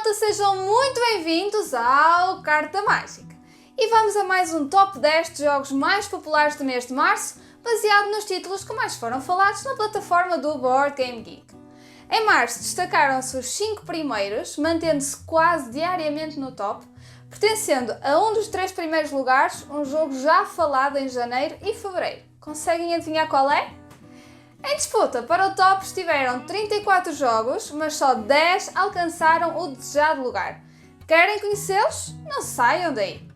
malta, sejam muito bem-vindos ao Carta Mágica. E vamos a mais um top 10 de jogos mais populares do mês de março, baseado nos títulos que mais foram falados na plataforma do Board Game Geek. Em março destacaram-se os 5 primeiros, mantendo-se quase diariamente no top, pertencendo a um dos 3 primeiros lugares, um jogo já falado em janeiro e fevereiro. Conseguem adivinhar qual é? Em disputa para o top estiveram 34 jogos, mas só 10 alcançaram o desejado lugar. Querem conhecê-los? Não saiam daí!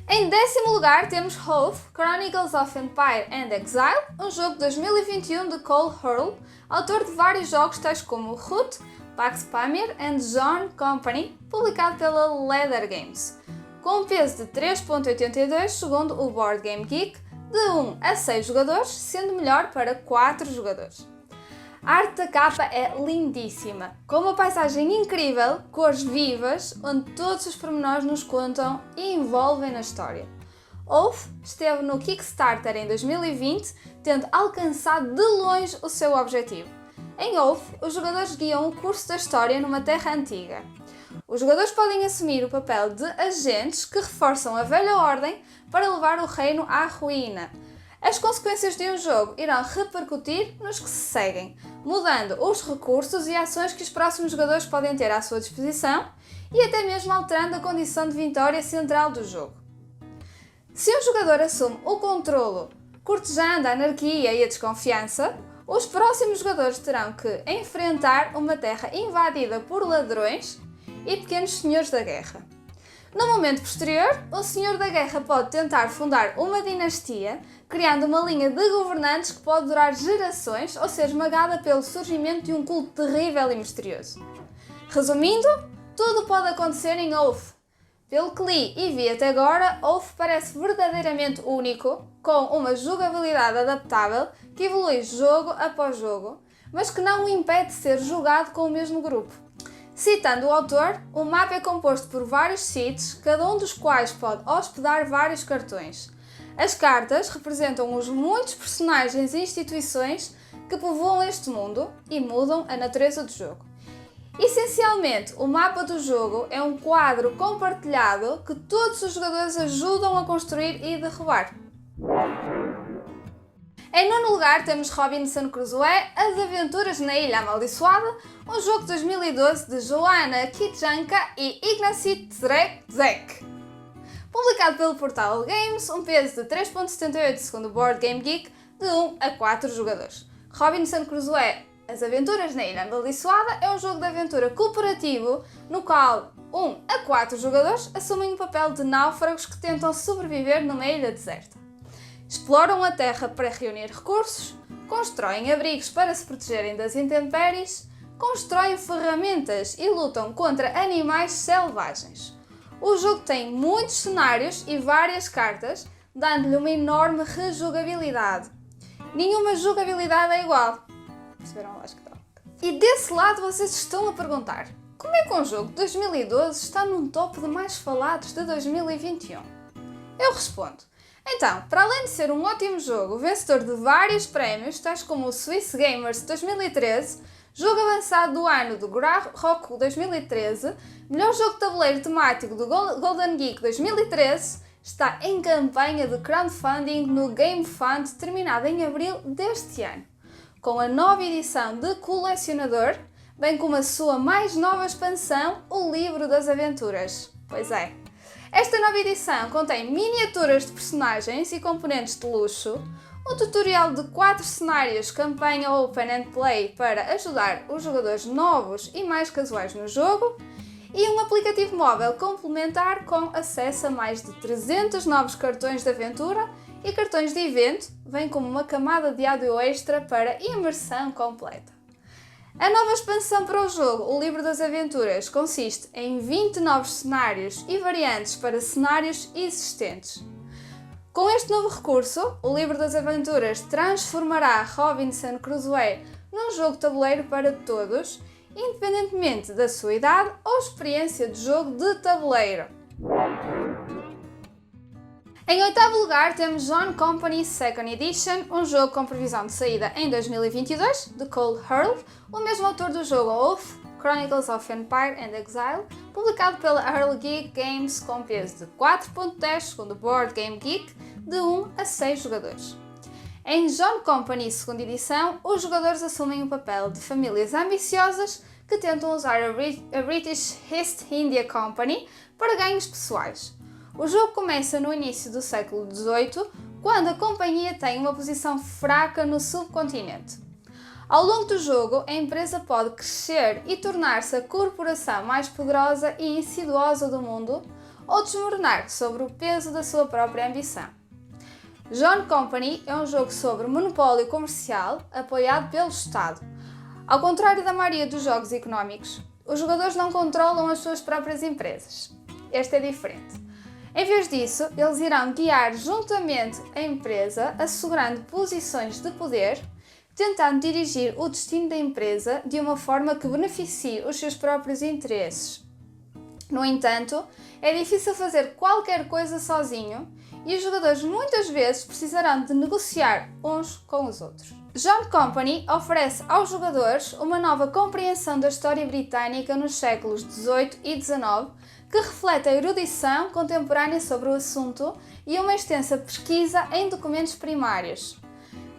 Em 10º lugar temos Hoth, Chronicles of Empire and Exile, um jogo de 2021 de Cole Hurl, autor de vários jogos tais como Root, Pax Pamir and Zorn Company, publicado pela Leather Games, com um peso de 3.82 segundo o Board Game Geek, de 1 a 6 jogadores, sendo melhor para 4 jogadores. A arte da capa é lindíssima, com uma paisagem incrível, cores vivas, onde todos os pormenores nos contam e envolvem na história. Hoth esteve no Kickstarter em 2020, tendo alcançado de longe o seu objetivo. Em Hoth, os jogadores guiam o curso da história numa terra antiga. Os jogadores podem assumir o papel de agentes que reforçam a velha ordem para levar o reino à ruína. As consequências de um jogo irão repercutir nos que se seguem, mudando os recursos e ações que os próximos jogadores podem ter à sua disposição e até mesmo alterando a condição de vitória central do jogo. Se um jogador assume o controlo, cortejando a anarquia e a desconfiança, os próximos jogadores terão que enfrentar uma terra invadida por ladrões e pequenos senhores da guerra. No momento posterior, o Senhor da Guerra pode tentar fundar uma dinastia, criando uma linha de governantes que pode durar gerações ou ser esmagada pelo surgimento de um culto terrível e misterioso. Resumindo, tudo pode acontecer em Hoth. Pelo que li e vi até agora, Hoth parece verdadeiramente único, com uma jogabilidade adaptável que evolui jogo após jogo, mas que não o impede de ser jogado com o mesmo grupo. Citando o autor, o mapa é composto por vários seeds, cada um dos quais pode hospedar vários cartões. As cartas representam os muitos personagens e instituições que povoam este mundo e mudam a natureza do jogo. Essencialmente, o mapa do jogo é um quadro compartilhado que todos os jogadores ajudam a construir e derrubar. Em 9º lugar temos Robinson Crusoe, As Aventuras na Ilha Amaldiçoada, um jogo de 2012 de Joanna Kitjanka e Ignacy Trzek. Publicado pelo Portal Games, um peso de 3.78 segundo o Board Game Geek, de 1 a 4 jogadores. Robinson Crusoe, As Aventuras na Ilha Amaldiçoada é um jogo de aventura cooperativo no qual 1 a 4 jogadores assumem o papel de náufragos que tentam sobreviver numa ilha deserta. Exploram a terra para reunir recursos, constroem abrigos para se protegerem das intempéries, constroem ferramentas e lutam contra animais selvagens. O jogo tem muitos cenários e várias cartas, dando-lhe uma enorme rejogabilidade. Nenhuma jogabilidade é igual. Perceberam a lógica? E desse lado vocês estão a perguntar: como é que um jogo de 2012 está num top de mais falados de 2021? Eu respondo: então, para além de ser um ótimo jogo, vencedor de vários prémios, tais como o Swiss Gamers 2013, jogo avançado do ano do Roku 2013, melhor jogo de tabuleiro temático do Golden Geek 2013, está em campanha de crowdfunding no Game Fund, terminada em abril deste ano, com a nova edição de colecionador, bem como a sua mais nova expansão, o Livro das Aventuras. Pois é. Esta nova edição contém miniaturas de personagens e componentes de luxo, um tutorial de 4 cenários campanha Open and Play para ajudar os jogadores novos e mais casuais no jogo, e um aplicativo móvel complementar com acesso a mais de 300 novos cartões de aventura e cartões de evento, bem como uma camada de áudio extra para imersão completa. A nova expansão para o jogo, o Livro das Aventuras, consiste em 20 novos cenários e variantes para cenários existentes. Com este novo recurso, o Livro das Aventuras transformará Robinson Crusoe num jogo de tabuleiro para todos, independentemente da sua idade ou experiência de jogo de tabuleiro. Em oitavo lugar temos John Company Second Edition, um jogo com previsão de saída em 2022, de Cole Hurley, o mesmo autor do jogo Oath, Chronicles of Empire and Exile, publicado pela Early Geek Games com peso de 4.10 segundo Board Game Geek, de 1 a 6 jogadores. Em John Company segunda edição, os jogadores assumem o papel de famílias ambiciosas que tentam usar a British East India Company para ganhos pessoais. O jogo começa no início do século XVIII, quando a companhia tem uma posição fraca no subcontinente. Ao longo do jogo, a empresa pode crescer e tornar-se a corporação mais poderosa e insidiosa do mundo, ou desmoronar sobre o peso da sua própria ambição. John Company é um jogo sobre monopólio comercial apoiado pelo Estado. Ao contrário da maioria dos jogos económicos, os jogadores não controlam as suas próprias empresas. Este é diferente. Em vez disso, eles irão guiar juntamente a empresa, assegurando posições de poder, tentando dirigir o destino da empresa de uma forma que beneficie os seus próprios interesses. No entanto, é difícil fazer qualquer coisa sozinho e os jogadores muitas vezes precisarão de negociar uns com os outros. John Company oferece aos jogadores uma nova compreensão da história britânica nos séculos XVIII e XIX, que reflete a erudição contemporânea sobre o assunto e uma extensa pesquisa em documentos primários.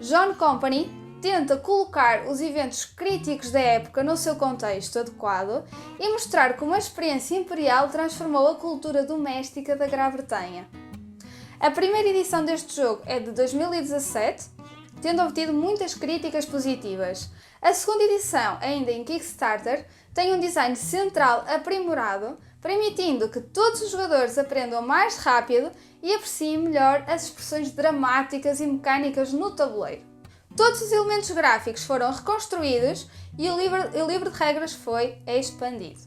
John Company tenta colocar os eventos críticos da época no seu contexto adequado e mostrar como a experiência imperial transformou a cultura doméstica da Grã-Bretanha. A primeira edição deste jogo é de 2017, tendo obtido muitas críticas positivas. A segunda edição, ainda em Kickstarter, tem um design central aprimorado, permitindo que todos os jogadores aprendam mais rápido e apreciem melhor as expressões dramáticas e mecânicas no tabuleiro. Todos os elementos gráficos foram reconstruídos e o livro de regras foi expandido.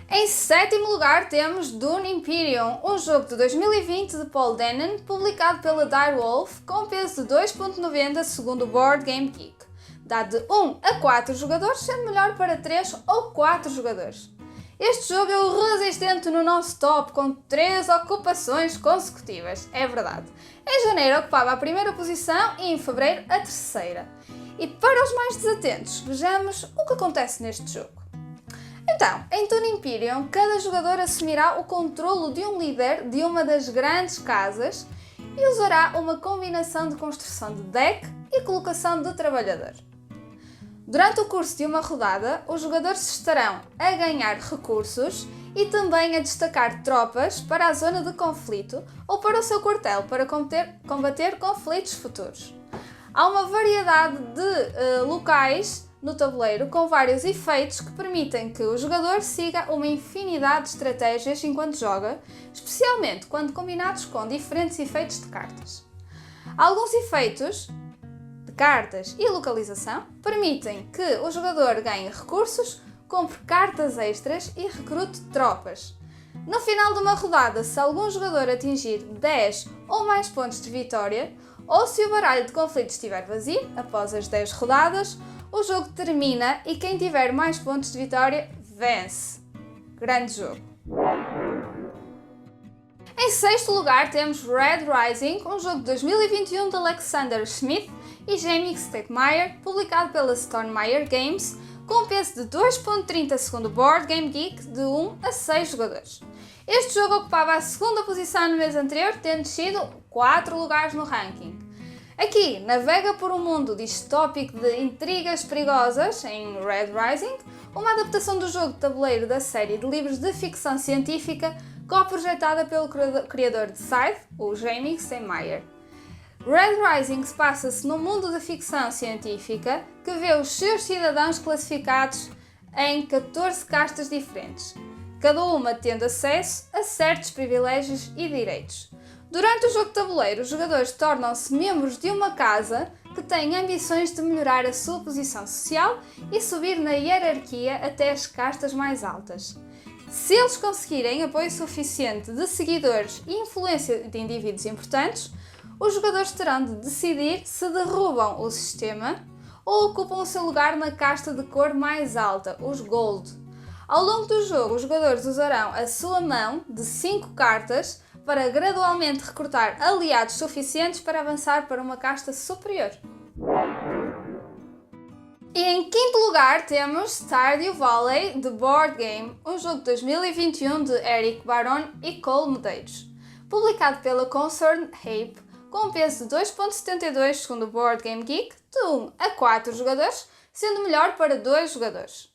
Em sétimo lugar temos Dune Imperium, um jogo de 2020 de Paul Dennen, publicado pela Direwolf, com peso de 2.90 segundo o Board Game Geek. Dá de 1 a 4 jogadores, sendo melhor para 3 ou 4 jogadores. Este jogo é o resistente no nosso top, com 3 ocupações consecutivas, é verdade. Em janeiro ocupava a primeira posição e em fevereiro a terceira. E para os mais desatentos, vejamos o que acontece neste jogo. Então, em Dune Imperium, cada jogador assumirá o controlo de um líder de uma das grandes casas e usará uma combinação de construção de deck e colocação de trabalhador. Durante o curso de uma rodada, os jogadores estarão a ganhar recursos e também a destacar tropas para a zona de conflito ou para o seu quartel para combater conflitos futuros. Há uma variedade de locais no tabuleiro com vários efeitos que permitem que o jogador siga uma infinidade de estratégias enquanto joga, especialmente quando combinados com diferentes efeitos de cartas. Alguns efeitos de cartas e localização permitem que o jogador ganhe recursos, compre cartas extras e recrute tropas. No final de uma rodada, se algum jogador atingir 10 ou mais pontos de vitória, ou se o baralho de conflito estiver vazio após as 10 rodadas, o jogo termina e quem tiver mais pontos de vitória vence. Grande jogo! Em sexto lugar temos Red Rising, um jogo de 2021 de Alexander Smith e Jamie Stegmaier, publicado pela Stonemaier Games, com peso de 2.30 segundo Board Game Geek, de 1 a 6 jogadores. Este jogo ocupava a segunda posição no mês anterior, tendo descido 4 lugares no ranking. Aqui, navega por um mundo distópico de intrigas perigosas em Red Rising, uma adaptação do jogo de tabuleiro da série de livros de ficção científica co-projetada pelo criador de Scythe, o Jamie Stegmaier. Red Rising passa-se num mundo de ficção científica que vê os seus cidadãos classificados em 14 castas diferentes, cada uma tendo acesso a certos privilégios e direitos. Durante o jogo de tabuleiro, os jogadores tornam-se membros de uma casa que tem ambições de melhorar a sua posição social e subir na hierarquia até as castas mais altas. Se eles conseguirem apoio suficiente de seguidores e influência de indivíduos importantes, os jogadores terão de decidir se derrubam o sistema ou ocupam o seu lugar na casta de cor mais alta, os Gold. Ao longo do jogo, os jogadores usarão a sua mão de 5 cartas para gradualmente recrutar aliados suficientes para avançar para uma casta superior. E em quinto lugar temos Stardew Valley The Board Game, um jogo de 2021 de Eric Baron e Cole Medeiros. Publicado pela Concerned Ape, com um peso de 2.72 segundo o Board Game Geek, de 1 a 4 jogadores, sendo melhor para 2 jogadores.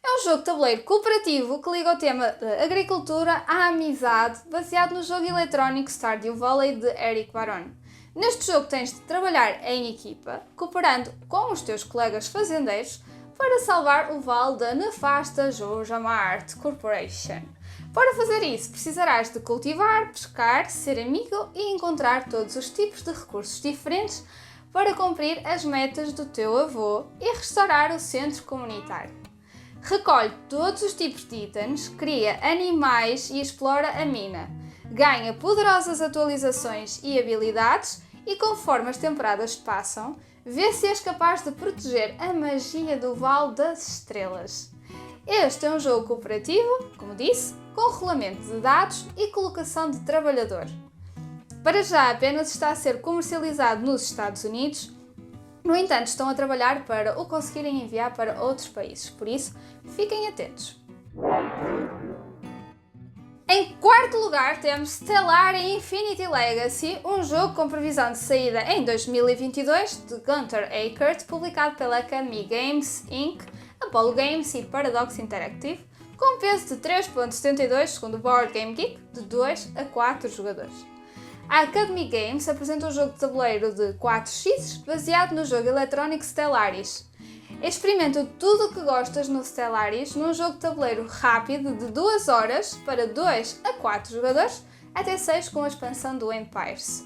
É um jogo de tabuleiro cooperativo que liga o tema da agricultura à amizade, baseado no jogo eletrónico Stardew Valley de Eric Baron. Neste jogo tens de trabalhar em equipa, cooperando com os teus colegas fazendeiros para salvar o vale da nefasta Georgia Mart Corporation. Para fazer isso, precisarás de cultivar, pescar, ser amigo e encontrar todos os tipos de recursos diferentes para cumprir as metas do teu avô e restaurar o centro comunitário. Recolhe todos os tipos de itens, cria animais e explora a mina. Ganha poderosas atualizações e habilidades e, conforme as temporadas passam, vê se és capaz de proteger a magia do Vale das Estrelas. Este é um jogo cooperativo, como disse, com rolamento de dados e colocação de trabalhador. Para já apenas está a ser comercializado nos Estados Unidos, no entanto estão a trabalhar para o conseguirem enviar para outros países, por isso fiquem atentos. Em quarto lugar temos Stellaris Infinity Legacy, um jogo com previsão de saída em 2022 de Gunther Eckert, publicado pela Academy Games Inc., Apollo Games e Paradox Interactive, com peso de 3.72 segundo o Board Game Geek, de 2 a 4 jogadores. A Academy Games apresenta um jogo de tabuleiro de 4x baseado no jogo eletrónico Stellaris. Experimenta tudo o que gostas no Stellaris num jogo de tabuleiro rápido de 2 horas para 2 a 4 jogadores, até 6 com a expansão do Empires.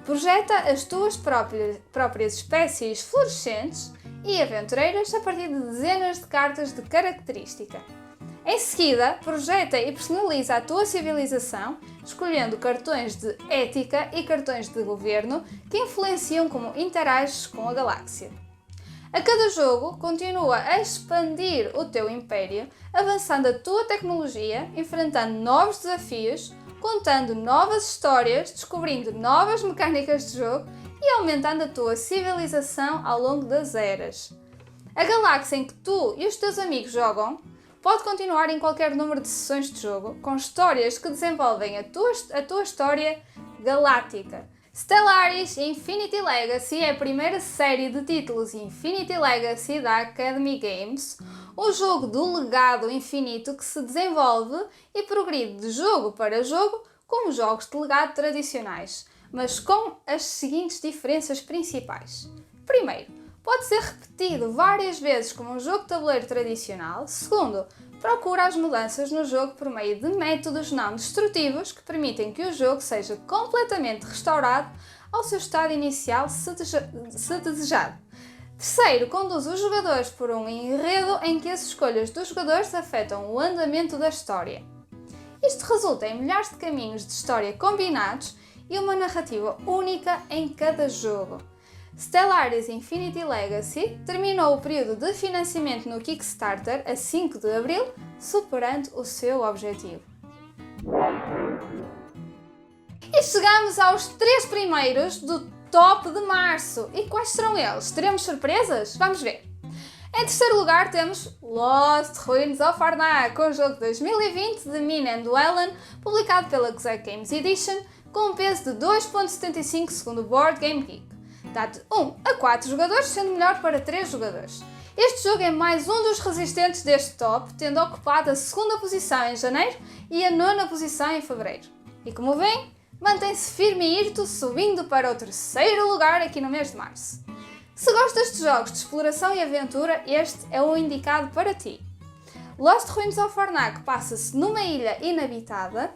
Projeta as tuas próprias espécies fluorescentes e aventureiras a partir de dezenas de cartas de característica. Em seguida, projeta e personaliza a tua civilização, escolhendo cartões de ética e cartões de governo que influenciam como interages com a galáxia. A cada jogo, continua a expandir o teu império, avançando a tua tecnologia, enfrentando novos desafios, contando novas histórias, descobrindo novas mecânicas de jogo e aumentando a tua civilização ao longo das eras. A galáxia em que tu e os teus amigos jogam pode continuar em qualquer número de sessões de jogo, com histórias que desenvolvem a tua história galáctica. Stellaris Infinity Legacy é a primeira série de títulos Infinity Legacy da Academy Games, um jogo do legado infinito que se desenvolve e progride de jogo para jogo como jogos de legado tradicionais, mas com as seguintes diferenças principais. Primeiro, pode ser repetido várias vezes como um jogo de tabuleiro tradicional. Segundo, procura as mudanças no jogo por meio de métodos não destrutivos que permitem que o jogo seja completamente restaurado ao seu estado inicial se desejado. Terceiro, conduz os jogadores por um enredo em que as escolhas dos jogadores afetam o andamento da história. Isto resulta em milhares de caminhos de história combinados e uma narrativa única em cada jogo. Stellaris Infinity Legacy terminou o período de financiamento no Kickstarter a 5 de abril, superando o seu objetivo. E chegamos aos 3 primeiros do top de março. E quais serão eles? Teremos surpresas? Vamos ver. Em terceiro lugar temos Lost Ruins of Arnak, um jogo de 2020 de Min and Wellen, publicado pela Xec Games Edition, com um peso de 2.75 segundo o Board Game Geek. Dá de 1 a 4 jogadores, sendo melhor para 3 jogadores. Este jogo é mais um dos resistentes deste top, tendo ocupado a segunda posição em janeiro e a nona posição em fevereiro. E como vêem, mantém-se firme e irto, subindo para o terceiro lugar aqui no mês de março. Se gostas de jogos de exploração e aventura, este é o indicado para ti. Lost Ruins of Arnak passa-se numa ilha inabitada,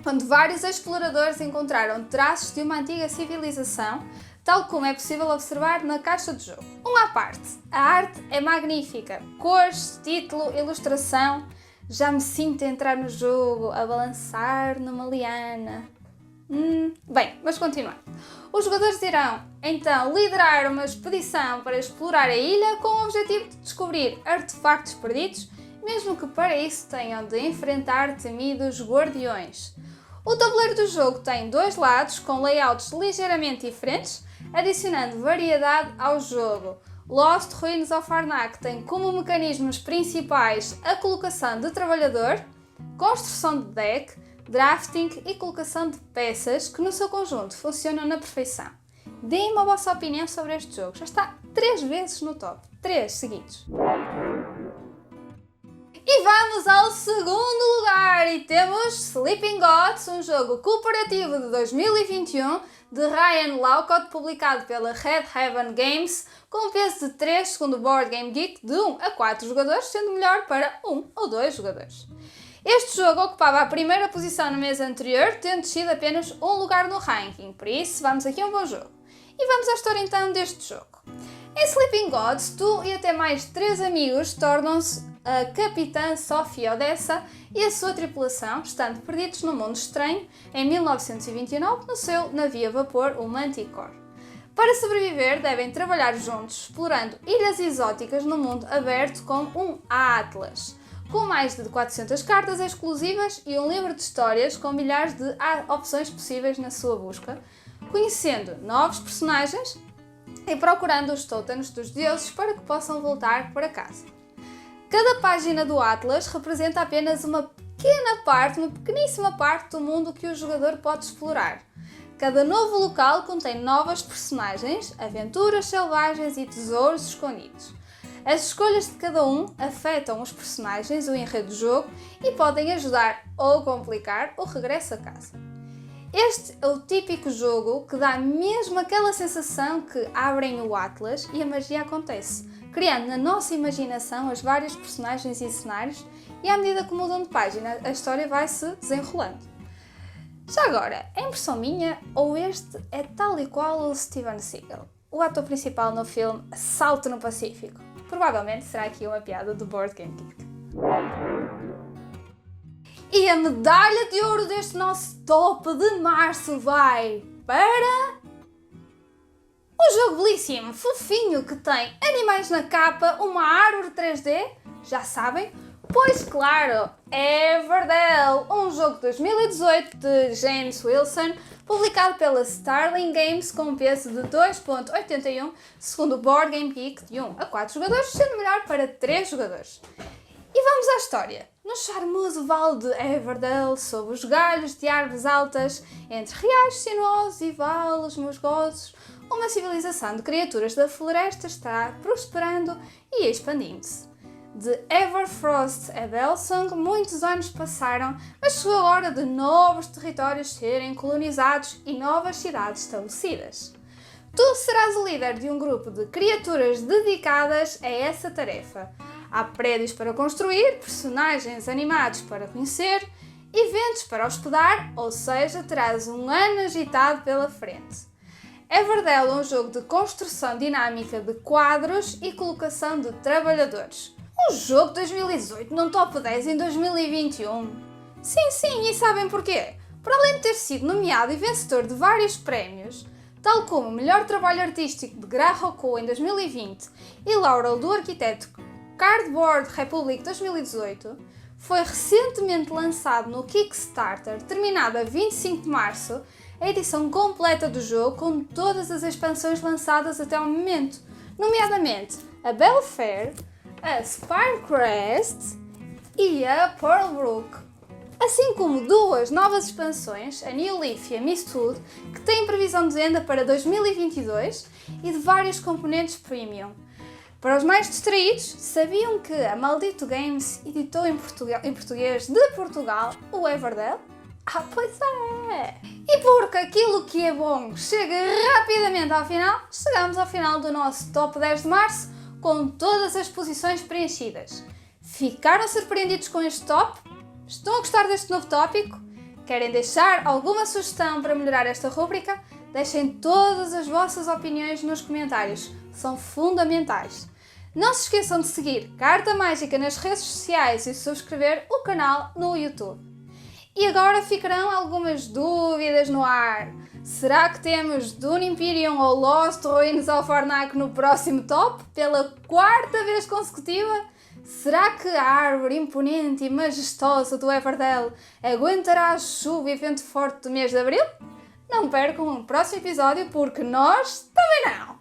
onde vários exploradores encontraram traços de uma antiga civilização, tal como é possível observar na caixa de jogo. Um à parte, a arte é magnífica. Cores, título, ilustração. Já me sinto a entrar no jogo, a balançar numa liana. Bem, mas continuando. Os jogadores irão, então, liderar uma expedição para explorar a ilha com o objetivo de descobrir artefactos perdidos, mesmo que para isso tenham de enfrentar temidos guardiões. O tabuleiro do jogo tem 2 lados com layouts ligeiramente diferentes, adicionando variedade ao jogo. Lost Ruins of Arnak tem como mecanismos principais a colocação de trabalhador, construção de deck, drafting e colocação de peças que no seu conjunto funcionam na perfeição. Deem-me a vossa opinião sobre este jogo, já está 3 vezes no top, 3 seguidos. E vamos ao segundo lugar e temos Sleeping Gods, um jogo cooperativo de 2021 de Ryan Laukat, publicado pela Red Heaven Games, com um peso de 3 segundo o Board Game Geek, de 1 a 4 jogadores, sendo melhor para 1 ou 2 jogadores. Este jogo ocupava a primeira posição no mês anterior, tendo descido apenas um lugar no ranking, por isso vamos aqui a um bom jogo. E vamos à história então deste jogo. Em Sleeping Gods, tu e até mais 3 amigos tornam-se a capitã Sofia Odessa e a sua tripulação, estando perdidos no mundo estranho, em 1929, no seu navio a vapor, o Manticore. Para sobreviver, devem trabalhar juntos, explorando ilhas exóticas no mundo aberto com um Atlas, com mais de 400 cartas exclusivas e um livro de histórias com milhares de opções possíveis na sua busca, conhecendo novos personagens e procurando os totens dos deuses para que possam voltar para casa. Cada página do Atlas representa apenas uma pequeníssima parte do mundo que o jogador pode explorar. Cada novo local contém novas personagens, aventuras selvagens e tesouros escondidos. As escolhas de cada um afetam os personagens, o enredo do jogo e podem ajudar ou complicar o regresso a casa. Este é o típico jogo que dá mesmo aquela sensação que abrem o Atlas e a magia acontece, criando na nossa imaginação as várias personagens e cenários e à medida que mudam de página a história vai se desenrolando. Já agora, é impressão minha ou este é tal e qual o Steven Seagal, o ator principal no filme Assalto no Pacífico? Provavelmente será aqui uma piada do Board Game Geek. E a medalha de ouro deste nosso top de março vai para um jogo belíssimo, fofinho, que tem animais na capa, uma árvore 3D, já sabem? Pois claro, Everdell, um jogo de 2018 de James Wilson, publicado pela Starling Games com um peso de 2.81, segundo o Board Game Geek, de 1 a 4 jogadores, sendo melhor para 3 jogadores. E vamos à história. No charmoso vale de Everdell, sob os galhos de árvores altas, entre riachos sinuosos e vales musgosos, uma civilização de criaturas da floresta está prosperando e expandindo-se. De Everfrost a Belsung, muitos anos passaram, mas chegou a hora de novos territórios serem colonizados e novas cidades estabelecidas. Tu serás o líder de um grupo de criaturas dedicadas a essa tarefa. Há prédios para construir, personagens animados para conhecer, eventos para hospedar, ou seja, terás um ano agitado pela frente. Everdell é um jogo de construção dinâmica de quadros e colocação de trabalhadores. Um jogo de 2018 num top 10 em 2021. Sim, e sabem porquê? Para além de ter sido nomeado e vencedor de vários prémios, tal como o melhor trabalho artístico de Grahoko em 2020 e Laurel do arquiteto Cardboard Republic 2018, foi recentemente lançado no Kickstarter, terminado a 25 de março, a edição completa do jogo com todas as expansões lançadas até ao momento, nomeadamente a Belfair, a Spirecrest e a Pearlbrook, assim como 2 novas expansões, a New Leaf e a Mistwood, que têm previsão de venda para 2022 e de vários componentes premium. Para os mais distraídos, sabiam que a Maldito Games editou em português de Portugal o Everdell? Ah, pois é! E porque aquilo que é bom chega rapidamente ao final, chegamos ao final do nosso top 10 de março com todas as posições preenchidas. Ficaram surpreendidos com este top? Estão a gostar deste novo tópico? Querem deixar alguma sugestão para melhorar esta rúbrica? Deixem todas as vossas opiniões nos comentários, são fundamentais. Não se esqueçam de seguir Carta Mágica nas redes sociais e subscrever o canal no YouTube. E agora ficarão algumas dúvidas no ar. Será que temos Dune Imperium ou Lost Ruins of Arnak no próximo top? Pela 4ª vez consecutiva? Será que a árvore imponente e majestosa do Everdell aguentará a chuva e vento forte do mês de abril? Não percam o próximo episódio porque nós também não!